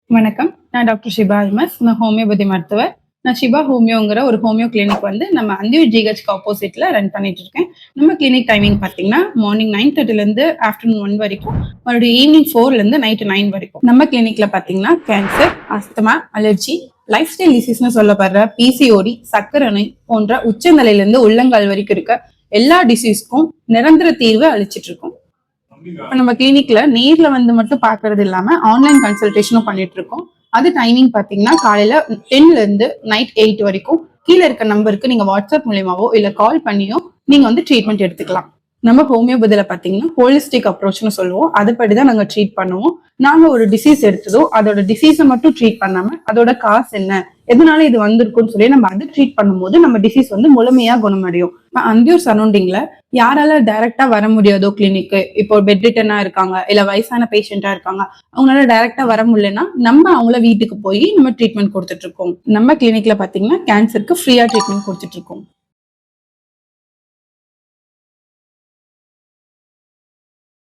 வணக்கம். நான் டாக்டர் ஷிபா அல்மஸ். நான் ஹோமியோபதி மருத்துவர். நான் ஷிபா ஹோமியோங்கிற ஒரு ஹோமியோ கிளினிக் வந்து நம்ம அந்தியூர் ஜிஹெச்க்கு ஆப்போசிட்ல ரன் பண்ணிட்டு இருக்கேன். நம்ம கிளினிக் டைமிங் பார்த்தீங்கன்னா மார்னிங் 9:30லேருந்து ஆஃப்டர்நூன் 1 வரைக்கும், மறுபடியும் ஈவினிங் 4லேருந்து நைட் 9 வரைக்கும். நம்ம கிளினிக்ல பார்த்தீங்கன்னா கேன்சர், அஸ்தமா, அலர்ஜி, லைஃப் ஸ்டைல் டிசீஸ்னு சொல்லப்படுற பிசிஓடி, சர்க்கரை நோய் போன்ற உச்சநிலையிலிருந்து உள்ளங்கால் வரைக்கும் இருக்க எல்லா டிசீஸ்க்கும் நிரந்தர தீர்வு அளிச்சிட்டு இருக்கோம். இப்ப நம்ம கிளினிக்ல நேர்ல வந்து மட்டும் பாக்குறது இல்லாம ஆன்லைன் கன்சல்டேஷனும் பண்ணிட்டு இருக்கோம். அது டைமிங் பாத்தீங்கன்னா காலையில 10ல இருந்து நைட் 8 வரைக்கும். கீழே இருக்க நம்பருக்கு நீங்க வாட்ஸ்அப் மூலியமாவோ இல்ல கால் பண்ணியோ நீங்க வந்து ட்ரீட்மெண்ட் எடுத்துக்கலாம். நம்ம ஹோமியோபதியில பாத்தீங்கன்னா ஹோலிஸ்டிக் அப்ரோச்னு சொல்லுவோம். அதுபடிதான் நாங்க ட்ரீட் பண்ணுவோம். நாங்க ஒரு டிசீஸ் எடுத்ததோ அதோட டிசீஸை மட்டும் ட்ரீட் பண்ணாம அதோட காசு என்ன, எதனால இது வந்திருக்குன்னு சொல்லி நம்ம அதை ட்ரீட் பண்ணும்போது நம்ம டிசீஸ் வந்து முழுமையா குணமடையும். அந்தியூர் சரௌண்டிங்ல யாரால டைரக்டா வர முடியாதோ கிளினிக்கு, இப்போ பெட் ரிட்டனா இருக்காங்க இல்ல வயசான பேஷண்டா இருக்காங்க, அவங்களால டைரக்டா வர முடியலன்னா நம்ம அவங்கள வீட்டுக்கு போய் நம்ம ட்ரீட்மெண்ட் கொடுத்துட்டு இருக்கோம். நம்ம கிளினிக்ல பாத்தீங்கன்னா கேன்சருக்கு ஃப்ரீயா ட்ரீட்மெண்ட் கொடுத்துட்டு இருக்கோம்.